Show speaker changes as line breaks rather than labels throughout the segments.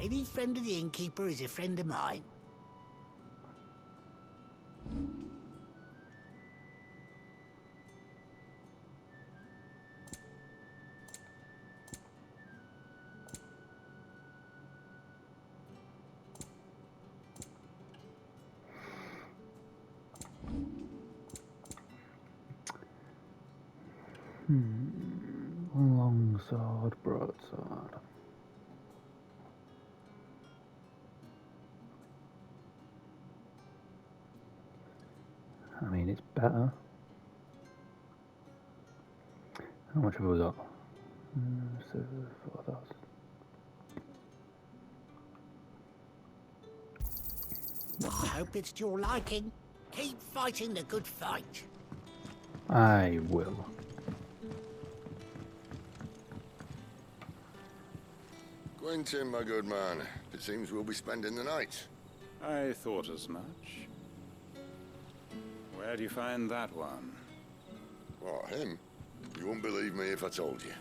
Any friend of the innkeeper is a friend of mine.
Longsword, broadsword. I mean, it's better. How much have we got? 4,000.
I hope it's to your liking. Keep fighting the good fight.
I will.
Quentin, my good man, it seems we'll be spending the night.
I thought as much. Where do you find that one?
What, him? You wouldn't believe me if I told you.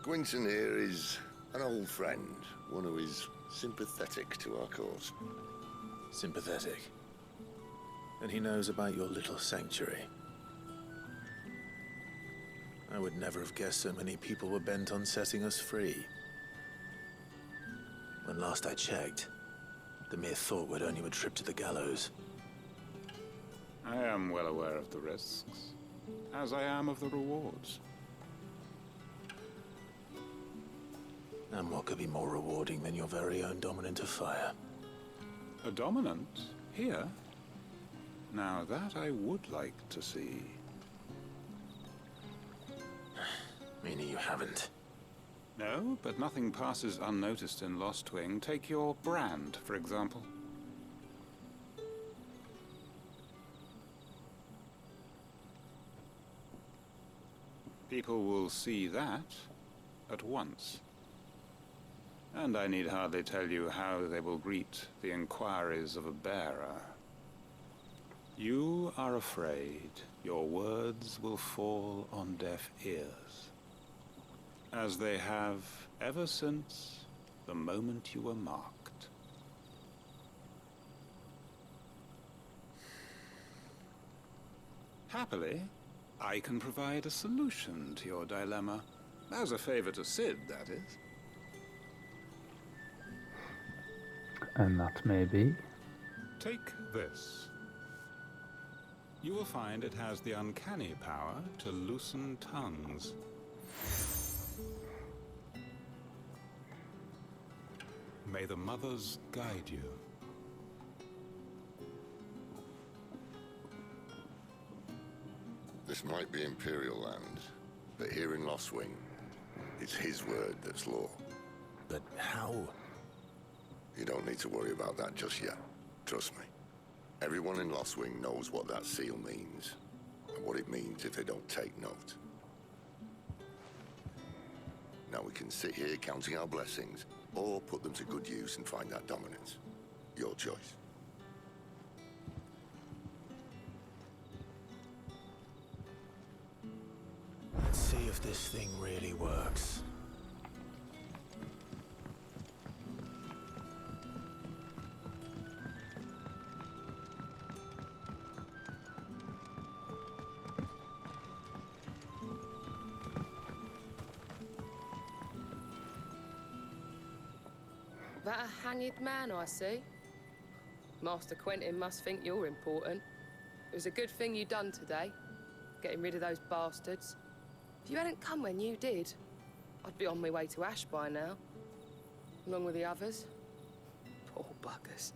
Quentin here is an old friend, one who is sympathetic to our cause.
Sympathetic. And he knows about your little sanctuary. I would never have guessed so many people were bent on setting us free. When last I checked, the mere thought would earn you a trip to the gallows.
I am well aware of the risks, as I am of the rewards.
And what could be more rewarding than your very own dominant of fire?
A dominant? Here? Now that I would like to see.
Meaning you haven't.
No, but nothing passes unnoticed in Lostwing. Take your brand, for example. People will see that at once. And I need hardly tell you how they will greet the inquiries of a bearer. You are afraid your words will fall on deaf ears, as they have ever since the moment you were marked. Happily, I can provide a solution to your dilemma, as a favor to Cid, that is.
And that may be.
Take this. You will find it has the uncanny power to loosen tongues. May the mothers guide you.
This might be Imperial land, but here in Lostwing, it's his word that's law.
But how?
You don't need to worry about that just yet. Trust me. Everyone in Lostwing knows what that seal means, and what it means if they don't take note. Now we can sit here counting our blessings, or put them to good use and find that dominance. Your choice.
Let's see if this thing really works.
That a hanged man I see? Master Quentin must think you're important. It was a good thing you done today, getting rid of those bastards. If you hadn't come when you did, I'd be on my way to Ash by now, along with the others. Poor buggers.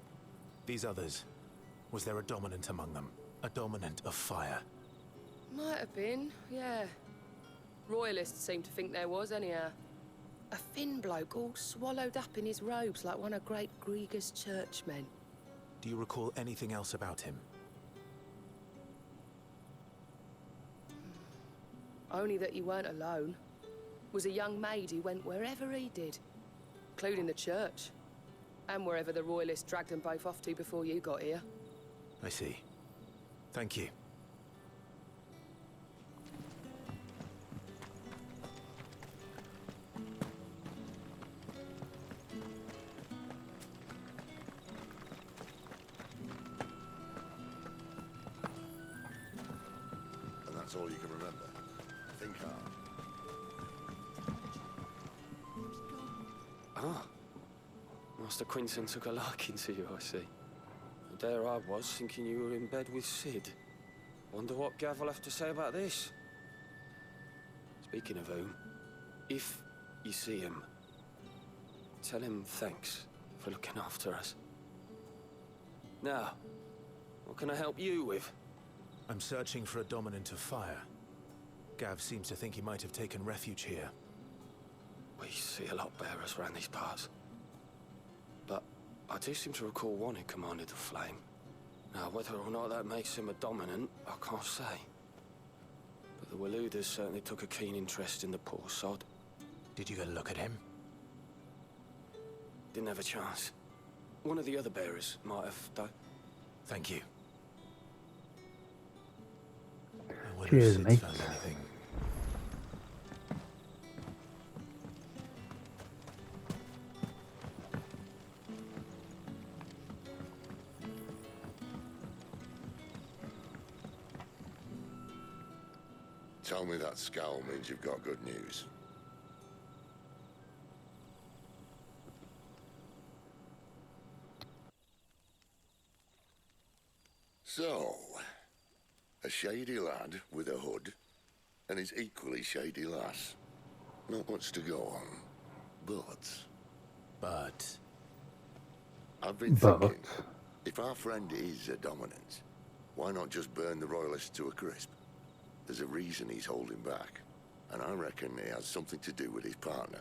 These others, was there a dominant among them? A dominant of fire?
Might have been, yeah. Royalists seem to think there was, anyhow. A thin bloke all swallowed up in his robes like one of Great Grieger's churchmen.
Do you recall anything else about him?
Only that he weren't alone. Was a young maid who went wherever he did, including the church, and wherever the Royalists dragged them both off to before you got here.
I see. Thank you.
That's all you can remember. Think hard.
Ah. Master Quinton took a liking to you, I see. And there I was, thinking you were in bed with Sid. Wonder what Gav will have to say about this. Speaking of whom, if you see him, tell him thanks for looking after us. Now, what can I help you with?
I'm searching for a dominant of fire. Gav seems to think he might have taken refuge here.
We see a lot bearers around these parts. But I do seem to recall one who commanded the flame. Now, whether or not that makes him a dominant, I can't say. But the Waluders certainly took a keen interest in the poor sod.
Did you get a look at him?
Didn't have a chance. One of the other bearers might have, though.
Thank you. I wonder
Cheers,
if Sid's
mate.
found anything.
Tell me that scowl means you've got good news. So, a shady lad with a hood, and his equally shady lass. Not much to go on,
But
I've been
But
thinking, if our friend is a dominant, why not just burn the royalists to a crisp? There's a reason he's holding back, and I reckon it has something to do with his partner.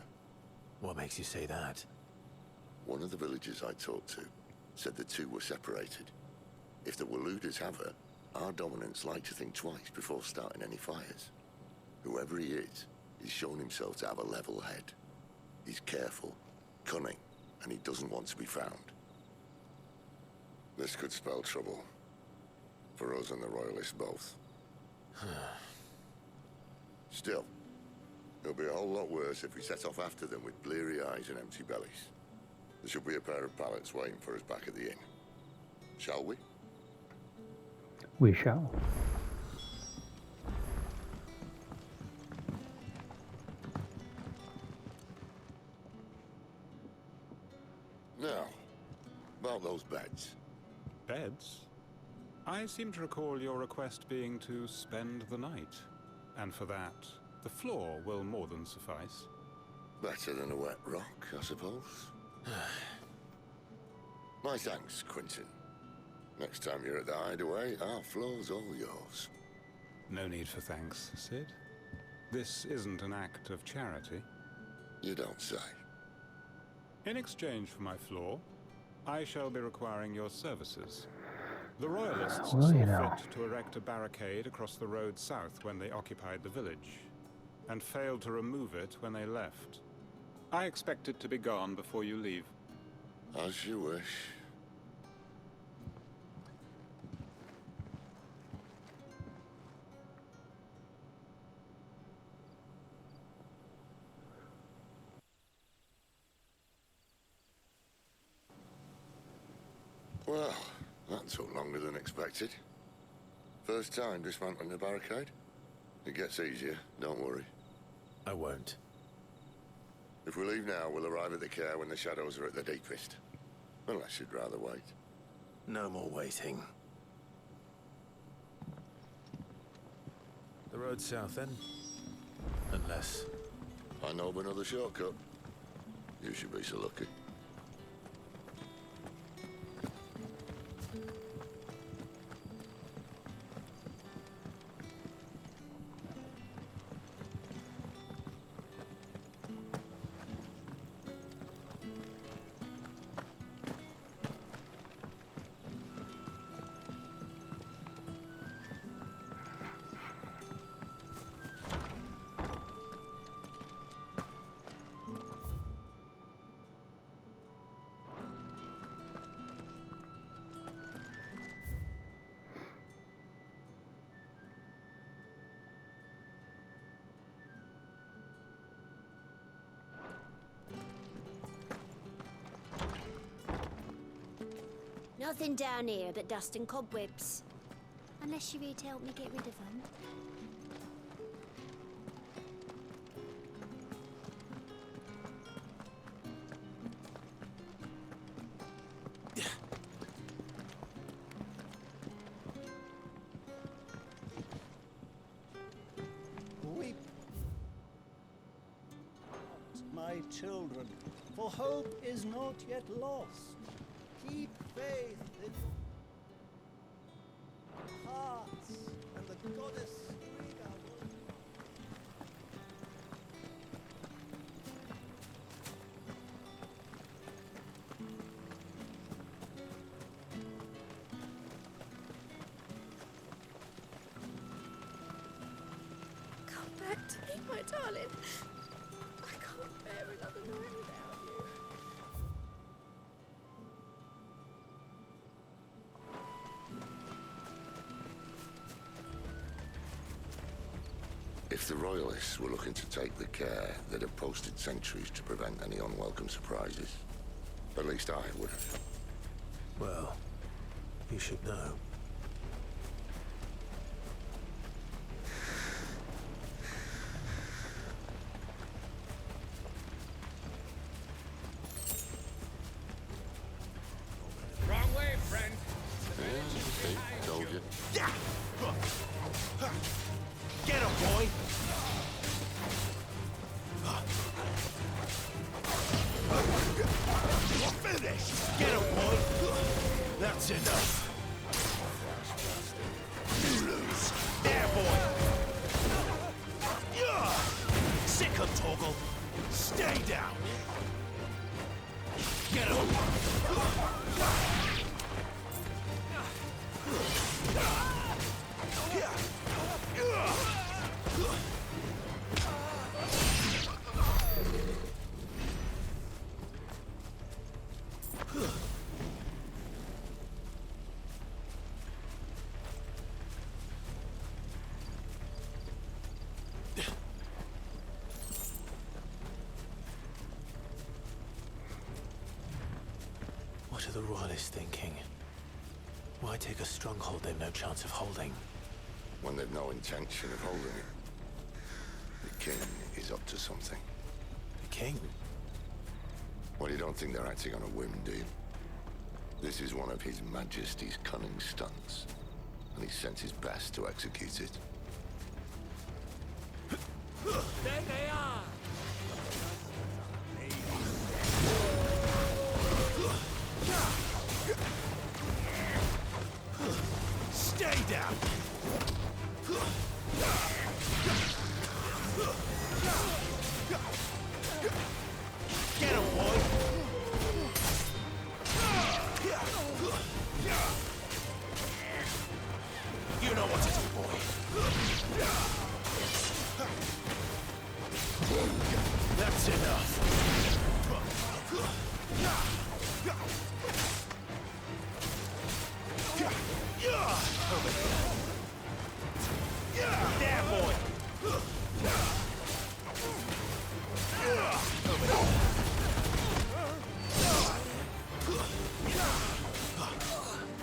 what makes you say that?
One of the villagers I talked to said the two were separated. If the Waluders have her, our dominants like to think twice before starting any fires. Whoever he is, he's shown himself to have a level head. He's careful, cunning, and he doesn't want to be found. This could spell trouble. For us and the Royalists both. Still, it'll be a whole lot worse if we set off after them with bleary eyes and empty bellies. There should be a pair of pallets waiting for us back at the inn. Shall we?
We shall.
Now, about those beds.
Beds? I seem to recall your request being to spend the night. And for that, the floor will more than suffice.
Better than a wet rock, I suppose. My thanks, Quinton. Next time you're at the hideaway, our floor's all yours.
No need for thanks, Sid. This isn't an act of charity.
You don't say.
In exchange for my floor, I shall be requiring your services. The Royalists
Well,
saw
you know.
fit to erect a barricade across the road south when they occupied the village, and failed to remove it when they left. I expect it to be gone before you leave.
As you wish. Well, that took longer than expected. First time dismantling the barricade? It gets easier, don't worry.
I won't.
If we leave now, we'll arrive at the care when the shadows are at the deepest. Unless you'd rather wait.
No more waiting. The road south, then? Unless...
I know of another shortcut. You should be so lucky.
Nothing down here but dust and cobwebs. Unless you're here to help me get rid of them. children, for hope is not yet lost. Keep faith in your hearts, and the goddess Striga will...
Come back to me, my darling. I can't bear another night without you.
If the Royalists were looking to take the care, they'd have posted sentries to prevent any unwelcome surprises. At least I would have.
Well, you should know.
Wrong way, friend.
See? Told you.
Yeah! Get him, boy! Finished! Get him, boy! That's enough. You lose. There, boy! Yeah! Sick him, Torgal. Stay down. Get him!
What are the Royalists thinking? Why take a stronghold they've no chance of holding?
When they've no intention of holding it. The king is up to something.
The king?
Well, you don't think they're acting on a whim, do you? This is one of His Majesty's cunning stunts, and he sent his best to execute it.
There they are!
Stay down! Get him, boy! You know what to do, boy. That's enough. There, boy!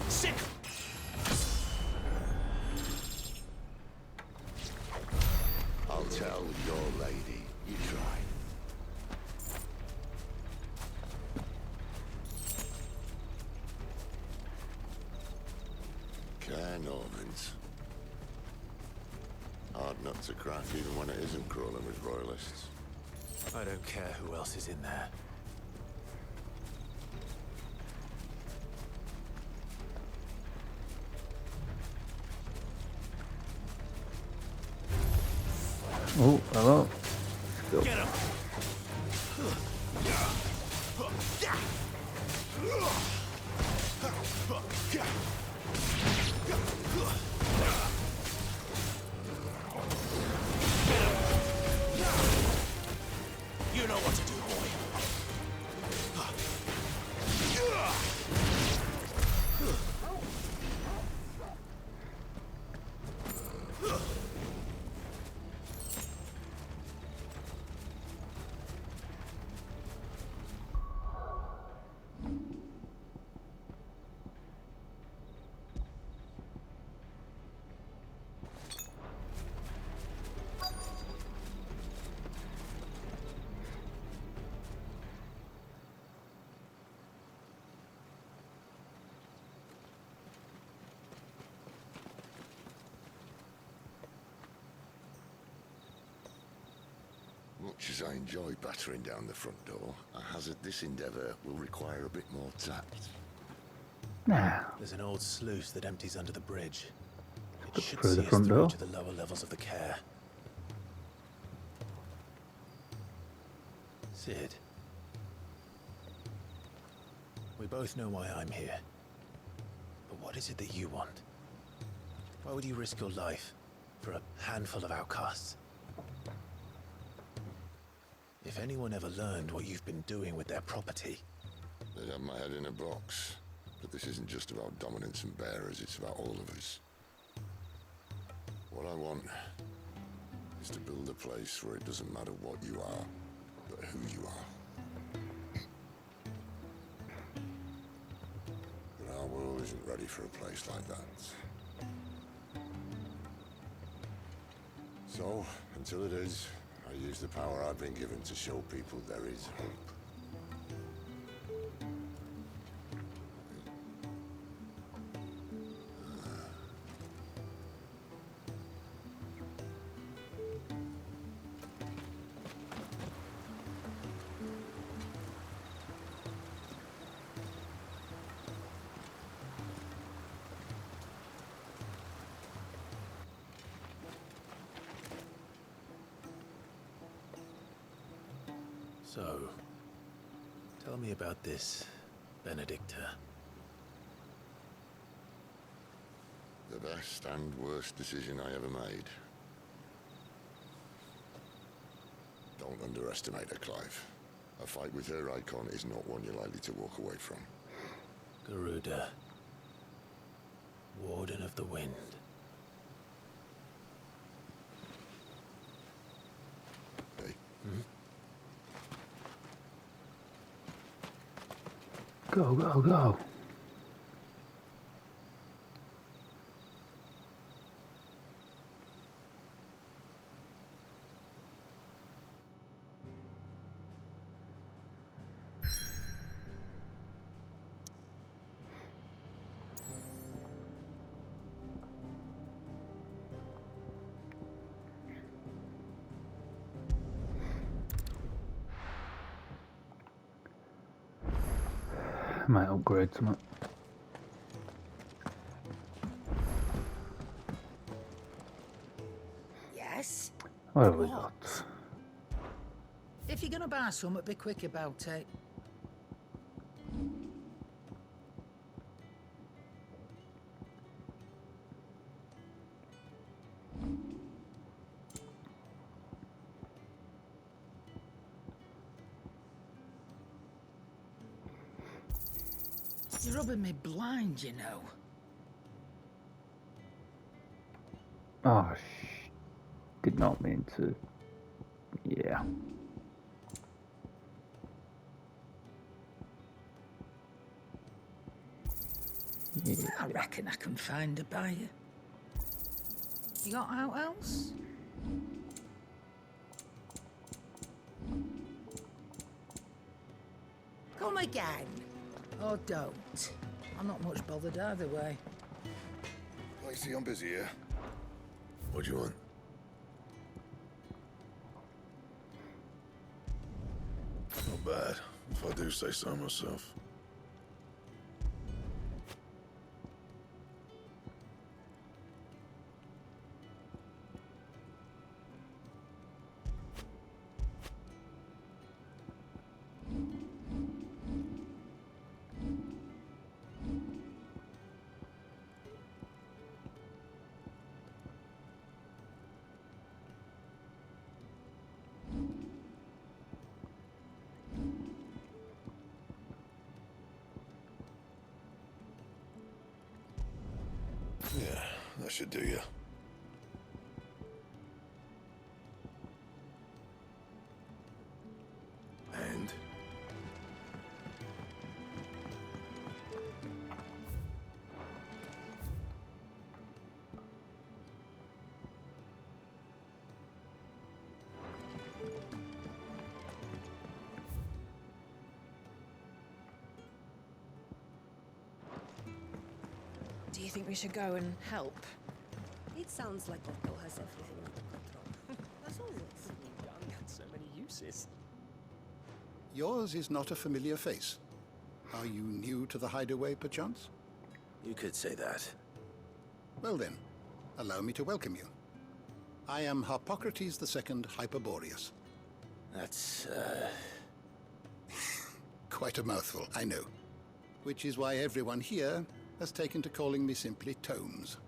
Sick!
I'll tell your lady you tried. Care Normans. Hard nut to crack even when it isn't crawling with Royalists.
I don't care who else is in there.
Oh, hello. Go.
Get him! You know what to do, boy.
as I enjoy battering down the front door, I hazard this endeavour will require a bit more tact.
Nah.
There's an old sluice that empties under the bridge. It
Look
should
through the
see us
front
through
door.
to the lower levels of the care. Sid. We both know why I'm here. But what is it that you want? Why would you risk your life for a handful of outcasts? If anyone ever learned what you've been doing with their property...
They'd have my head in a box. But this isn't just about dominance and bearers, it's about all of us. What I want is to build a place where it doesn't matter what you are, but who you are. But our world isn't ready for a place like that. So, until it is, I use the power I've been given to show people there is hope.
So, tell me about this, Benedicta.
The best and worst decision I ever made. Don't underestimate her, Clive. A fight with her icon is not one you're likely to walk away from.
Garuda. Warden of the Wind.
Hey?
Go, go, go. Might upgrade something.
Yes?
What have we
What?
got?
If you're gonna buy something, be quick about it. You're rubbing me blind, you know.
Oh, did not mean to. Yeah.
I reckon I can find a buyer. You got out else? Come again. Or don't. I'm not much bothered either way.
Lacey, I'm busy here. What do you want?
Not bad, if I do say so myself. Yeah, that should do you. And?
Do you think we should go and help?
It sounds like Otto has everything under control. As always.
Gun had so many uses.
apologies.
Yours is not a familiar face. Are you new to the hideaway, perchance?
You could say that.
Well then, allow me to welcome you. I am Harpocrates II Hyperboreus.
That's,
Quite a mouthful, I know. Which is why everyone here has taken to calling me simply Tomes,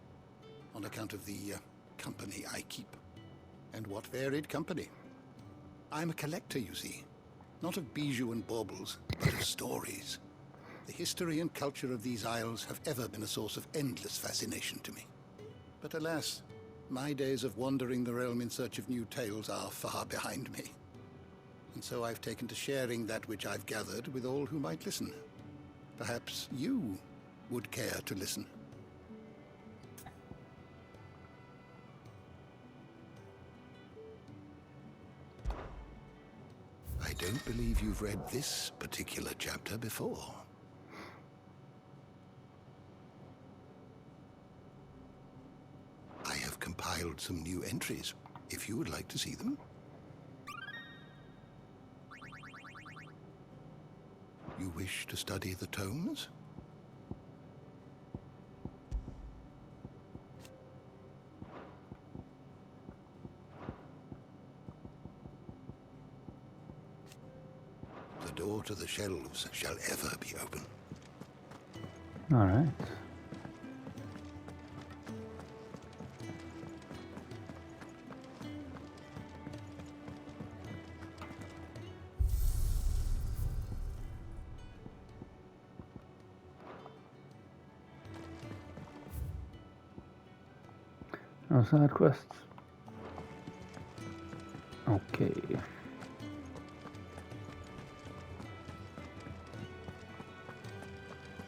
on account of the company I keep. And what varied company. I'm a collector, you see. Not of bijou and baubles, but of stories. The history and culture of these isles have ever been a source of endless fascination to me. But alas, my days of wandering the realm in search of new tales are far behind me. And so I've taken to sharing that which I've gathered with all who might listen. Perhaps you would care to listen. I don't believe you've read this particular chapter before. I have compiled some new entries, if you would like to see them. You wish to study the tomes? The door to the shelves shall ever be open.
All right. No side quests. Okay.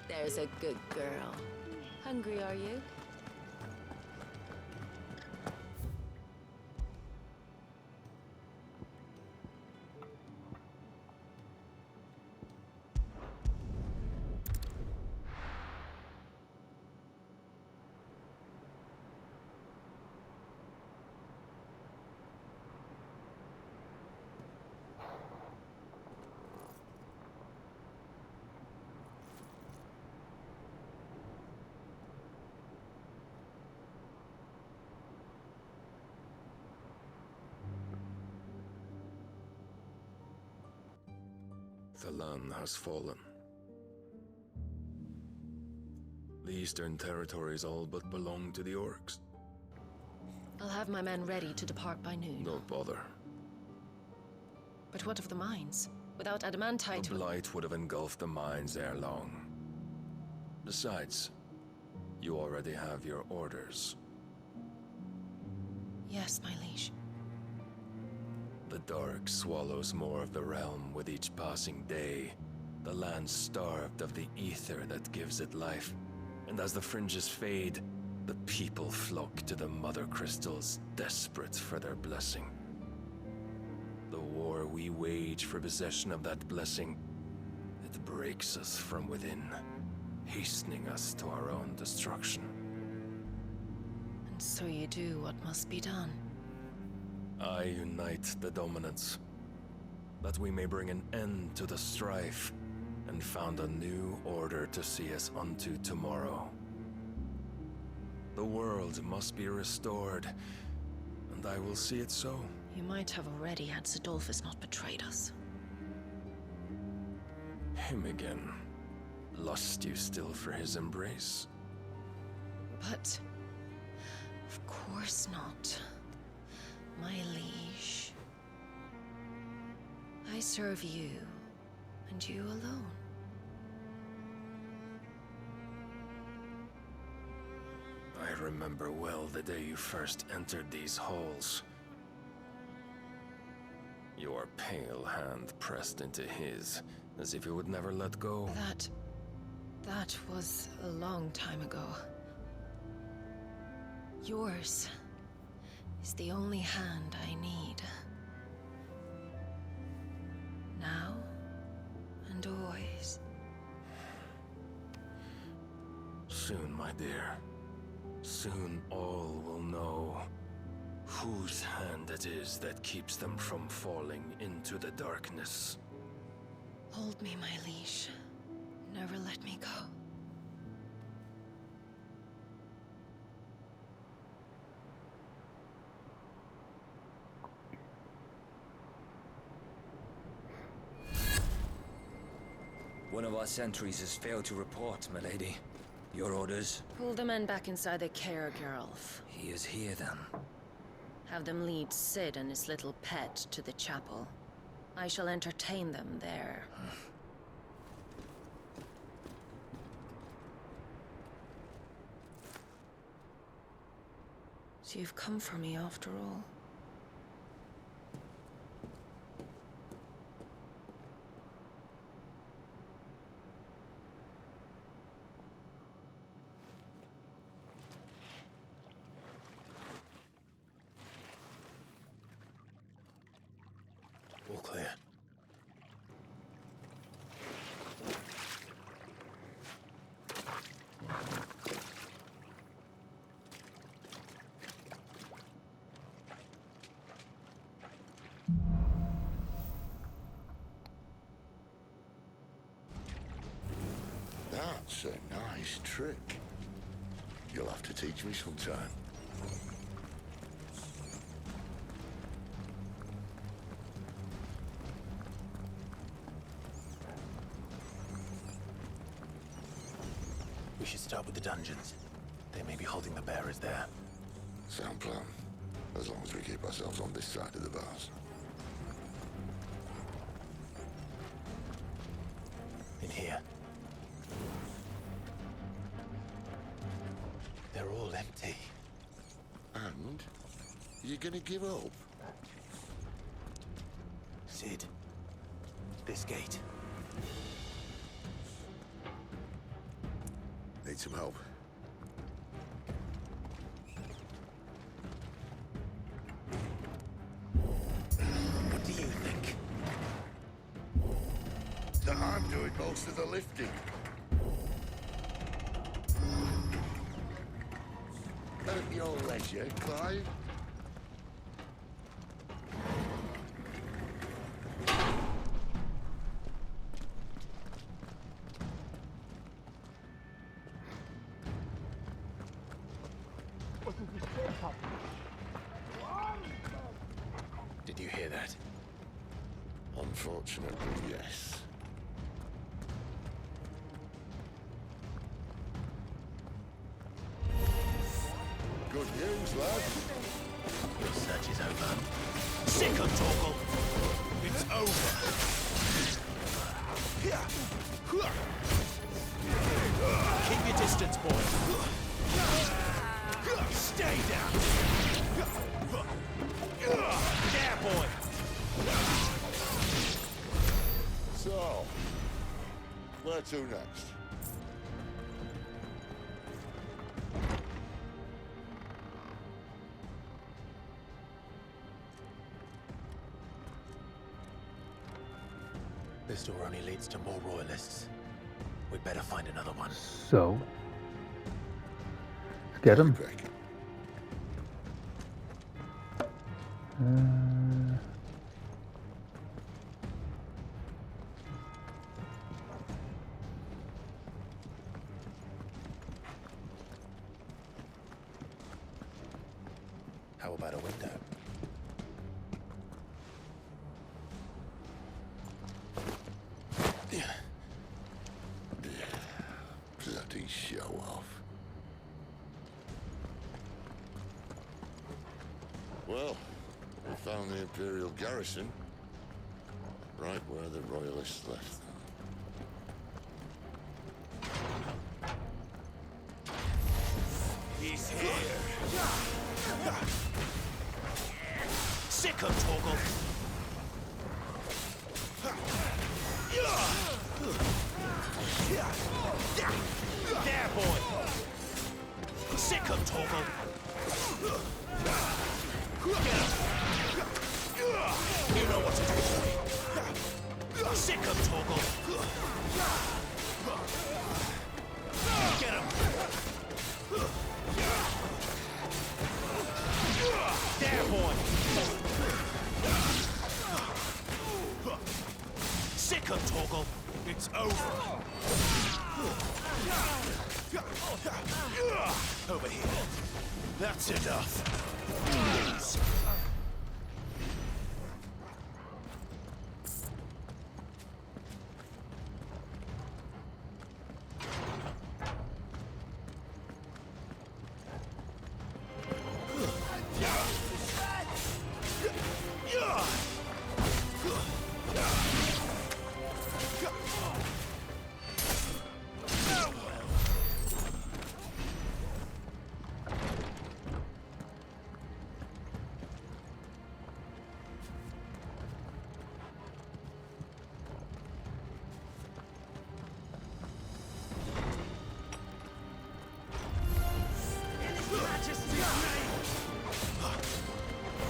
There's a good girl. Hungry, are you?
The land has fallen. The Eastern Territories all but belong to the Orcs.
I'll have my men ready to depart by noon.
Don't bother.
But what of the mines? Without adamantite...
The Blight would have engulfed the mines ere long. Besides, you already have your orders.
Yes, my liege.
The dark swallows more of the realm with each passing day. The land starved of the ether that gives it life. And as the fringes fade, the people flock to the mother crystals, desperate for their blessing. The war we wage for possession of that blessing, it breaks us from within, hastening us to our own destruction.
And so you do what must be done.
I unite the dominants, that we may bring an end to the strife, and found a new order to see us unto tomorrow. The world must be restored, and I will see it so.
You might have already had Sidolphus not betrayed us.
Him again. Lust you still for his embrace?
But... of course not. My liege. I serve you, and you alone.
I remember well the day you first entered these halls. Your pale hand pressed into his, as if you would never let go.
That was a long time ago. Yours is the only hand I need. Now and always.
Soon, my dear. Soon all will know Whose hand it is that keeps them from falling into the darkness?
Hold me, my liege. Never let me go.
One of our sentries has failed to report, milady. Your orders?
Pull the men back inside the care, Geralf.
He is here, then.
Have them lead Cid and his little pet to the chapel. I shall entertain them there. So you've come for me after all.
All clear.
That's a nice trick. You'll have to teach me sometime.
We should start with the dungeons. They may be holding the bearers there.
Sound plan. As long as we keep ourselves on this side of the bars.
In here. They're all empty.
And? You're gonna give up?
Cid. This gate.
Need some help.
What do you think?
That I'm doing most of the lifting. At your leisure, Clive.
Did you hear that?
Unfortunately, yes. Good news, lad.
Your search is over.
Sick of Torgal! It's over! Keep your distance, boy. Stay down! There, boy!
So, where to next?
This door only leads to more royalists. We'd better find another one.
So, let's get him.
How about a window?
Bloody show off. Well, we found the Imperial garrison. Right where the Royalists left them.
He's here! Sick of Torgal! There, boy! Sick of Torgal! Get him! You know what to do, boy! Sick of Torgal! Get him! There, It's over. Over here. That's enough.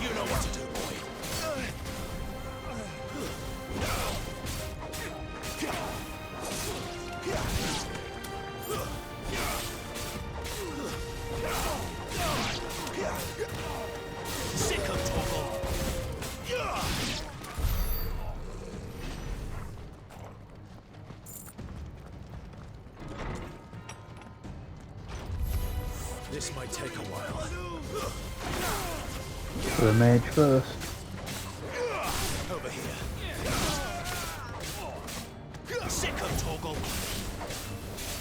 You know what to do, boy. Sick of Torgal. This might take a while.
The mage first.
Over here. Sick of Torgal.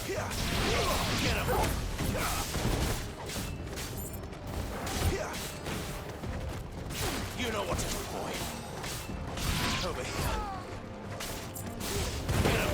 Get him. You know what to do, boy. Over here. Get him.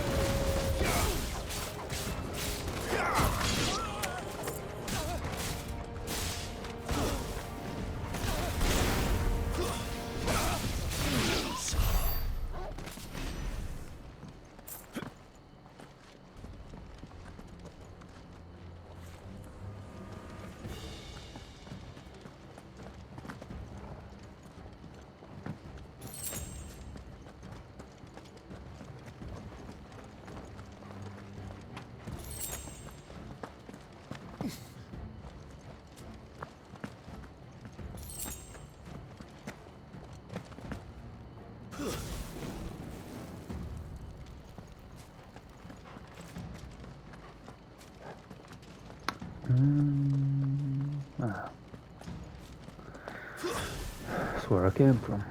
That's where I came from.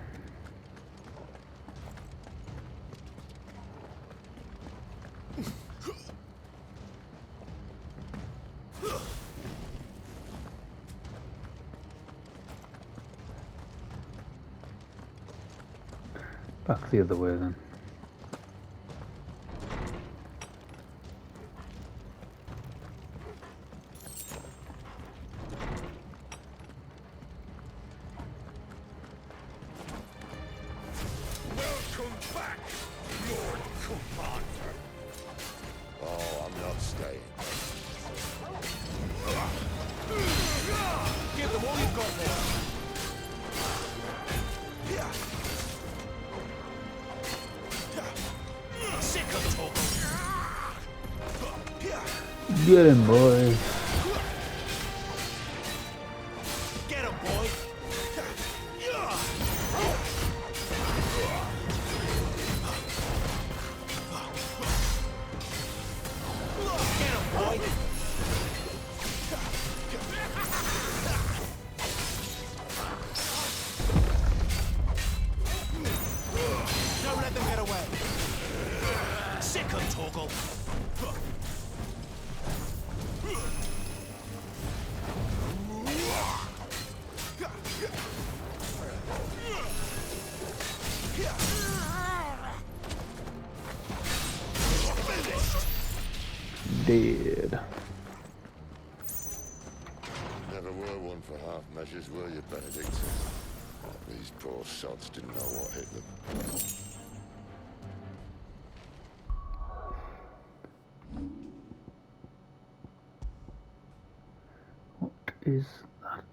Back the other way then.
Welcome back, Lord Commander.
Oh, I'm not staying.
Give them all you've got, boy. Sick of Torgal.
Get him, boys.
Get him, boy. Get him, boy. Don't let them get away. Sick of Torgal.
Dead.
Never were one for half measures, were you, Benedict? These poor sods didn't know what hit them.
What is that?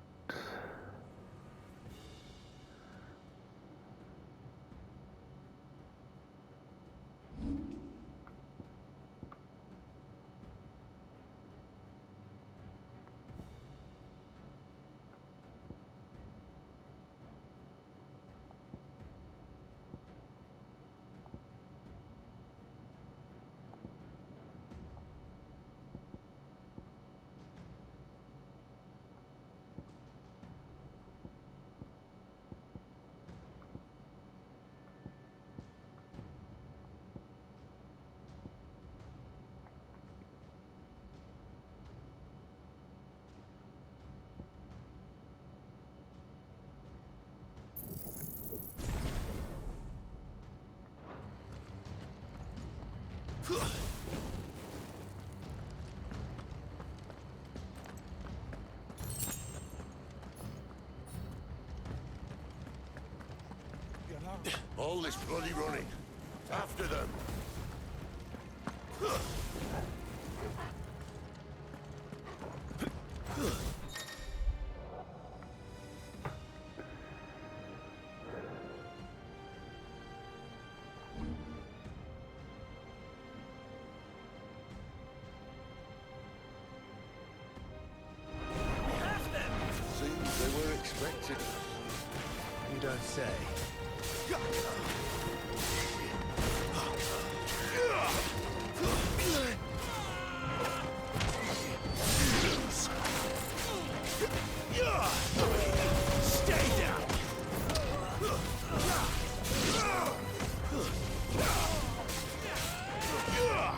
All this bloody running. After them. Seems they were expecting us.
You don't say.
Stay down!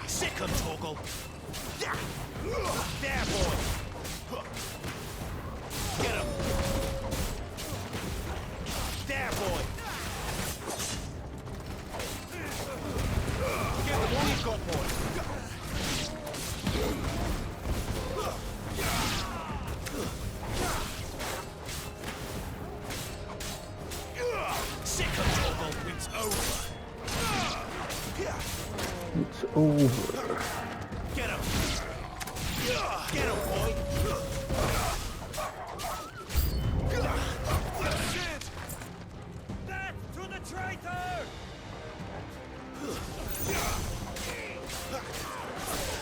Sick him, Torgal! There, boy! Get him! There, boy! Get him all you've got, boy! Sick him, Torgal! It's over!
It's over.
Get him! Get him, boy! Shit! Back to the traitor!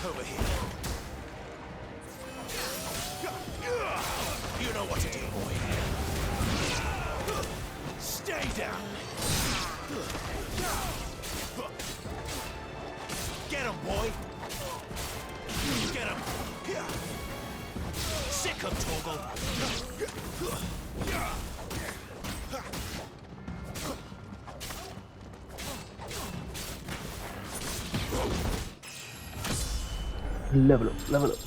Over here. You know what to do, boy. Stay down! Get him, boy! Get him! Sick him, Torgal!
Level up, level up.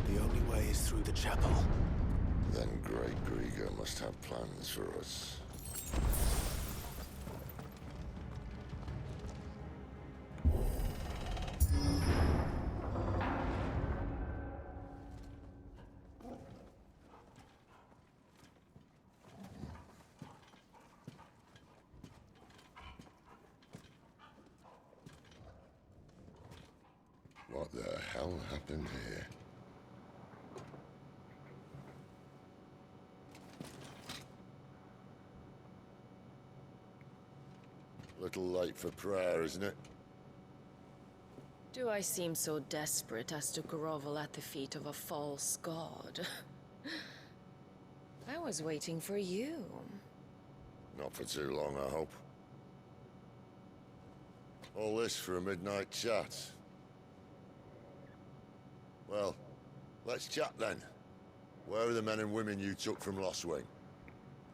The only way is through the chapel.
Then Great Grieger must have plans for us. What the hell happened here? Little late for prayer, isn't it?
Do I seem so desperate as to grovel at the feet of a false god? I was waiting for you.
Not for too long, I hope. All this for a midnight chat. Well, let's chat then. Where are the men and women you took from Lostwing?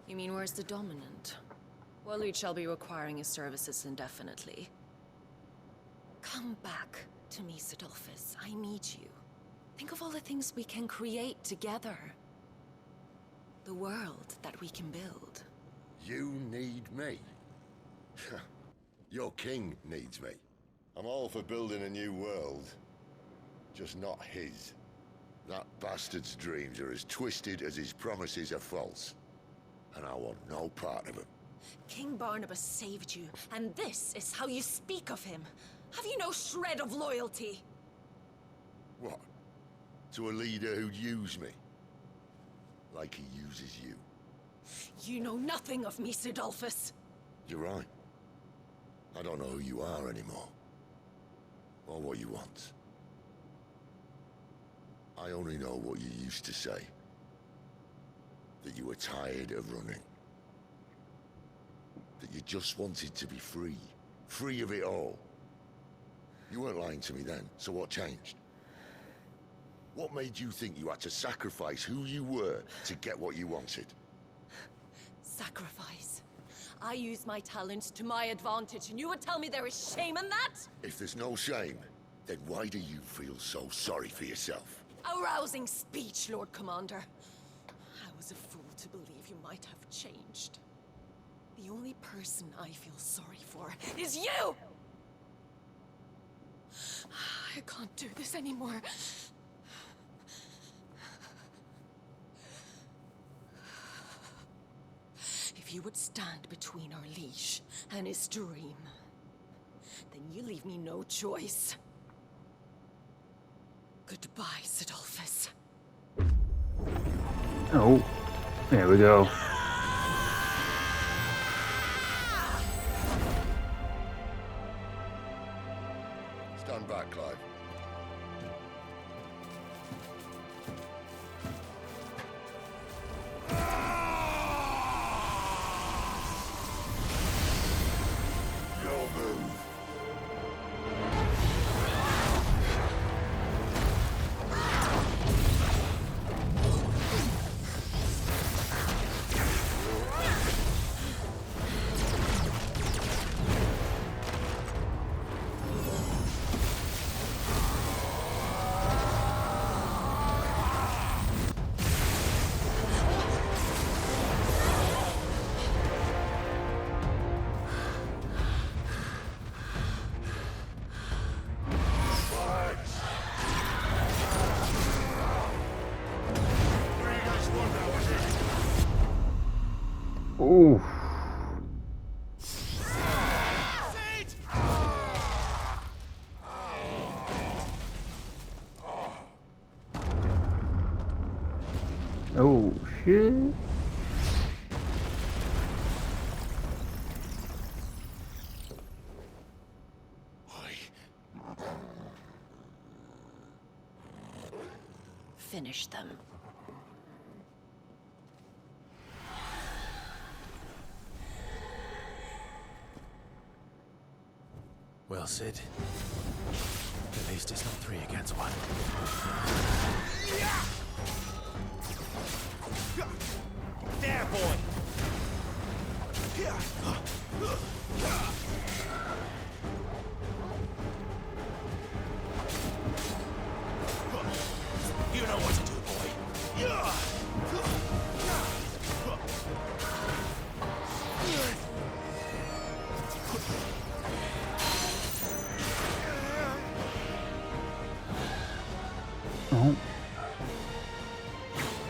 You mean where's the dominant? Waleed shall be requiring his services indefinitely. Come back to me, Sidolphus. I need you. Think of all the things we can create together. The world that we can build.
You need me? Your king needs me. I'm all for building a new world. Just not his. That bastard's dreams are as twisted as his promises are false. And I want no part of them.
King Barnabas saved you, and this is how you speak of him. Have you no shred of loyalty?
What? To a leader who'd use me? Like he uses you.
You know nothing of me, Sidolphus.
You're right. I don't know who you are anymore. Or what you want. I only know what you used to say. That you were tired of running. That you just wanted to be free. Free of it all. You weren't lying to me then, so what changed? What made you think you had to sacrifice who you were to get what you wanted?
Sacrifice. I use my talents to my advantage, and you would tell me there is shame in that?
If there's no shame, then why do you feel so sorry for yourself?
A rousing speech, Lord Commander. I was a fool to believe you might have changed. The only person I feel sorry for is you! I can't do this anymore. If you would stand between our liege and his dream, then you leave me no choice. Goodbye, Sidolphus.
Oh, there we go.
Stand back, Clive. Your move.
Ooh. Oh shit.
Finish them.
Well, Sid. At least it's not 3 against 1.
There, boy! You know what to do, boy.
Oh.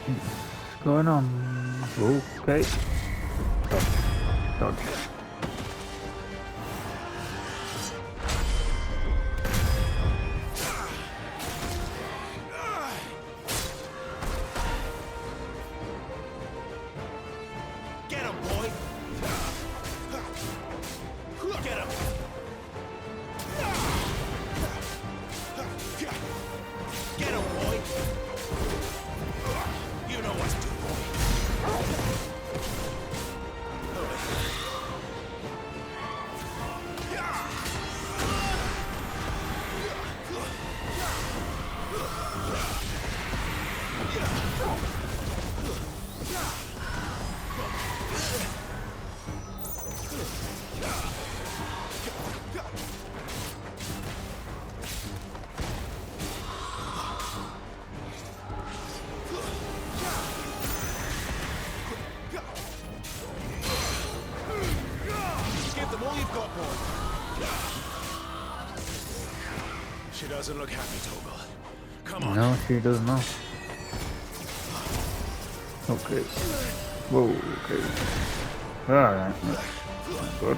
What's going on? Okay. Dodge.
Get him, boy! Get him! Get him, boy! You know what to do, boy. Give them all you've got, boy. She doesn't look happy, Torgal. Come on.
No, she does not. Okay. Whoa, okay. Alright. Good.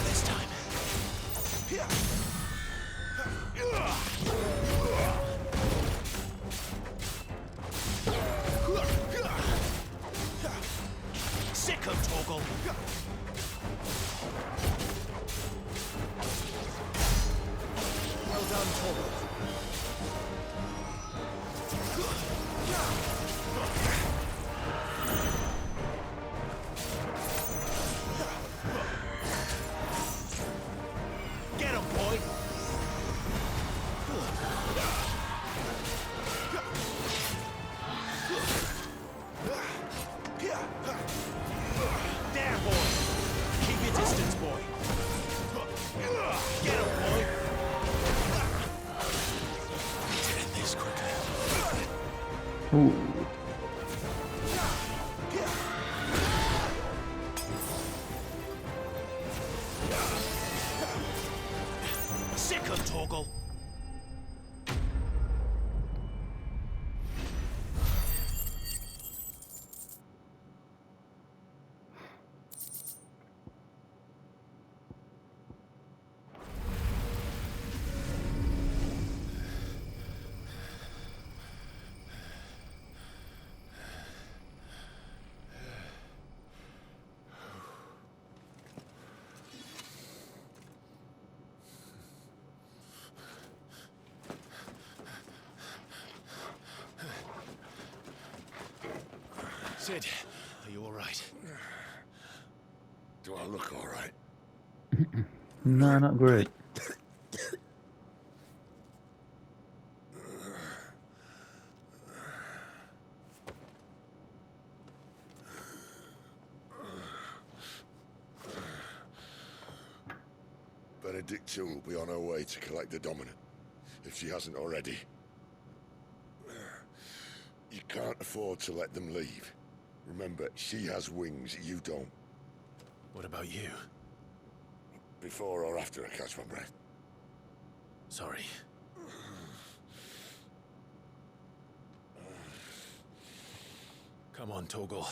This time. Sick of Torgal. Well
done, Torgal. Get him, boy! There, boy! Keep your distance, boy! Get him, boy! Did it this quickly.
Ooh.
Sick of Torgal! Sid, are you all right?
Do I look all right?
No, not great.
Benedicta will be on her way to collect the Dominant, if she hasn't already. You can't afford to let them leave. Remember, she has wings, you don't.
What about you?
Before or after I catch my breath?
Sorry. Come on, Torgal.